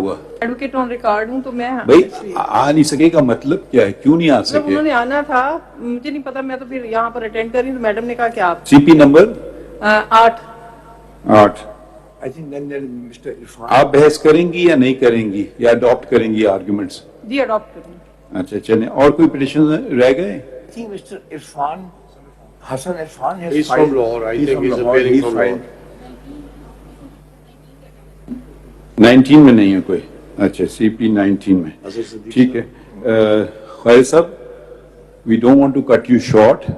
Advocate on record हूँ तो मैं भाई आ नहीं सकेगा मतलब क्या है, क्यों नहीं आ सके? उन्होंने आना था, मुझे नहीं पता, मैं तो फिर यहाँ पर अटेंड कर रही हूँ तो मैडम ने कहा कि आप CP number 8 I think then Mr. Irfan. आप बहस करेंगी या नहीं करेंगी या अडॉप्ट करेंगी आर्गुमेंट्स? जी अडॉप्ट करूँगी। अच्छा चलें, और कोई पिटिशन रह गए? I think Mr. Irfan, Hassan Irfan has He's filed. from Lahore. I think from he's Lahore. appealing He's from filed. 19 में नहीं है कोई? अच्छा सीपी 19 में, ठीक है। Khwaja Sahab, we don't want to cut you short,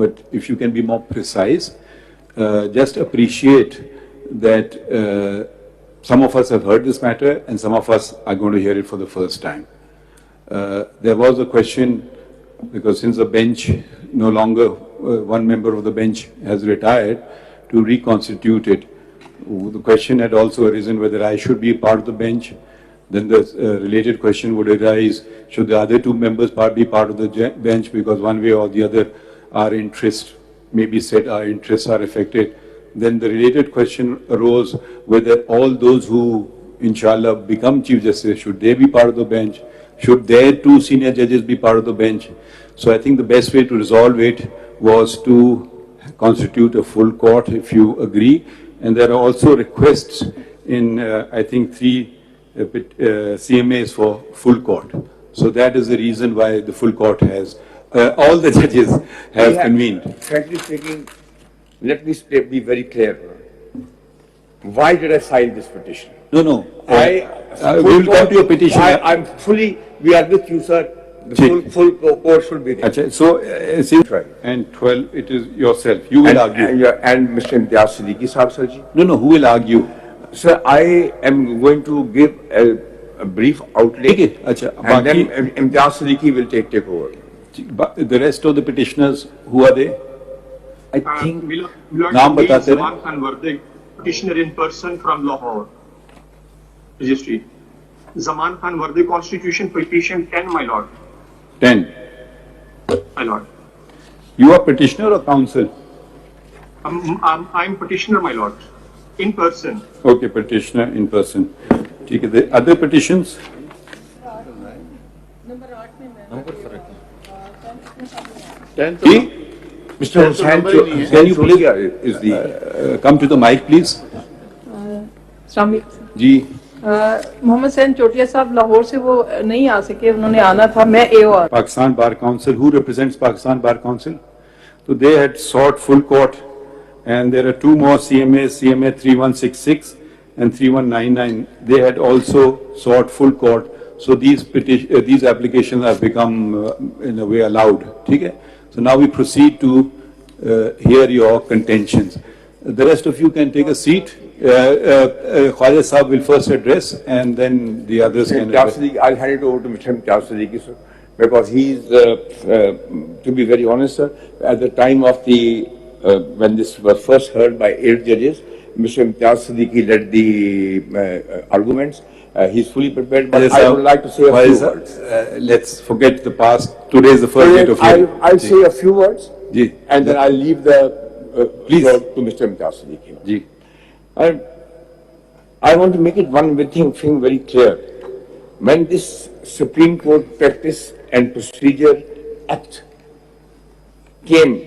but if you can be more precise, just appreciate that some of us have heard this matter and some of us are going to hear it for the first time. There was a question, because since the bench no longer, one member of the bench has retired, to reconstitute it. The question had also arisen whether I should be a part of the bench. Then the related question would arise, should the other two members be part of the bench, because one way or the other our interests, maybe said our interests are affected. Then the related question arose whether all those who inshallah become Chief Justice, should they be part of the bench? Should their two senior judges be part of the bench? So I think the best way to resolve it was to constitute a full court, if you agree. And there are also requests in, I think, 3 CMAs for full court. So that is the reason why the full court has, all the judges have convened. Frankly speaking, let me be very clear. Why did I file this petition? No. We will come to your petition. I'm fully, we are with you, sir. The full court should be there. Achha, so, since and 12, it is yourself. You will argue. And Mr. Imtiaz Siddiqui Sahab, sir ji. No, who will argue? Sir, I am going to give a brief outlay. Okay. Achha, and then Imtiaz Siddiqui will take over. The rest of the petitioners, who are they? I think Naam batate rahe. Zaman Khan Vardik, petitioner in person from Lahore. Registry. Zaman Khan Vardik, Constitution petition 10, my lord. 10. My lord. You are petitioner or counsel? I'm petitioner, my lord. In person. Okay, petitioner in person. Okay, the other petitions? Mr. Hussain, can you please come to the mic, please? जी मोहम्मद सैन चोटिया साहब लाहौर से वो नहीं आ सके, उन्होंने आना था। मैं AOR Pakistan Bar Council, who represents Pakistan Bar Council? So they had sought full court, and there are 2 more CMAs, CMA 3166 and 3199. They had also sought full court. So these applications have become in a way allowed. Okay? So now we proceed to hear your contentions. The rest of you can take a seat. Khwaja Sahab will first address, and then the others can address. I'll hand it over to Mr. Imtiaz Siddiqui, sir, because he's, to be very honest, sir, at the time of the, when this was first heard by 8 judges, Mr. Imtiaz Siddiqui led the arguments. He's fully prepared, but I would like to say a few words. Let's forget the past. Today is the first date of hearing. I'll say a few words, and then I'll leave the Please. to Mr. Imtiaz Siddiqui. Ji. I want to make it one thing very clear. When this Supreme Court Practice and Procedure Act came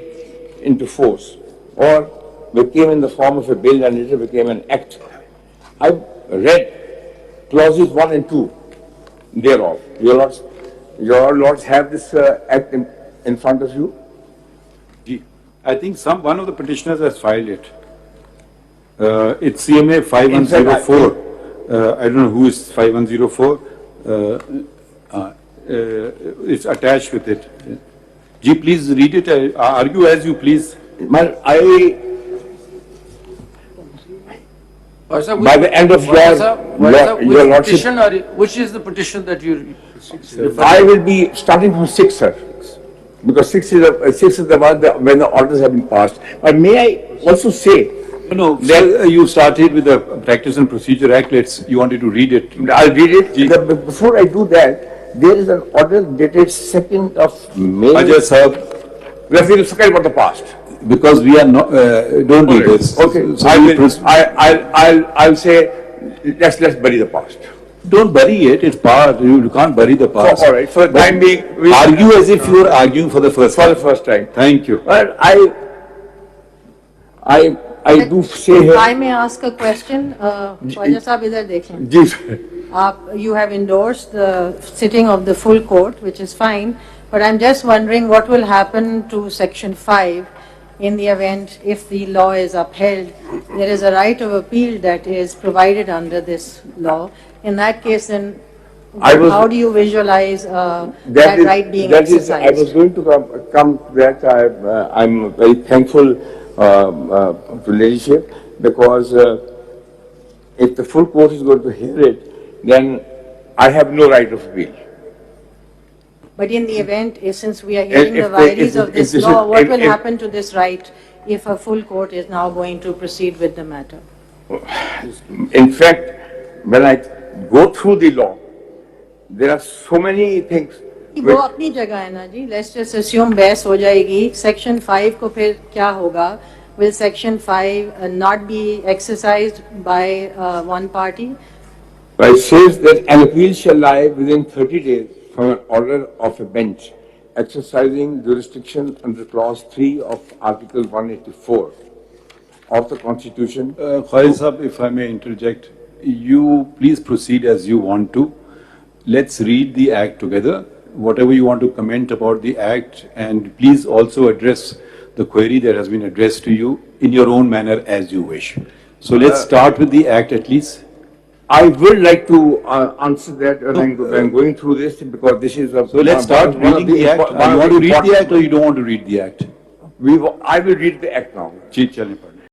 into force, or became in the form of a bill and later became an act, I read clauses 1 and 2 thereof. Your lords have this act in front of you? I think one of the petitioners has filed it. It's CMA 5104. I don't know who is 5104. It's attached with it. Ji, please read it. Argue as you please. By the end of your lordship, which is the petition that you? I will be starting from 6, sir, because 6 is the one when the orders have been passed. But may I also say? No, you started with the Practice and Procedure Act. You wanted to read it. I'll read it. But before I do that, there is an order dated 2nd of May. Ajay sir, we have to forget about the past. Because we are not, don't do this. Okay, so I'll say, let's bury the past. Don't bury it, it's past, you can't bury the past. All right, for the time being, we Argue as if you are arguing for the first for time. the first time. Thank you. Well, I do say here. I may ask a question. Khwaja Sahab, idhar dekhen. Ji, sir. You have endorsed the sitting of the full court, which is fine, but I'm just wondering what will happen to Section 5 in the event if the law is upheld. There is a right of appeal that is provided under this law. In that case, then how do you visualize that right being exercised? I was going to come to that. I'm very thankful to leadership, because if the full court is going to hear it, then I have no right of appeal. But in the event, since we are hearing the If vagaries of this law, what will if- happen to this right if a full court is now going to proceed with the matter? In fact, when I go through the law, there are so many things. वो अपनी जगह है ना जी. Let's just assume बहस हो जाएगी. Section 5 को फिर क्या होगा? Will Section 5 not be exercised by one party? It says that an appeal shall lie within 30 days from an order of a bench exercising jurisdiction under Clause 3 of Article 184 of the Constitution. Khalid Sahab, if I may interject, you please proceed as you want to. Let's read the Act together. Whatever you want to comment about the Act, and please also address the query that has been addressed to you in your own manner as you wish. So let's start with the Act at least. I would like to answer that when I'm going through this, because this is a... So let's start reading the Act. You want to read the Act or you don't want to read the Act? I will read the Act now. जी, चलें पढ़ लें.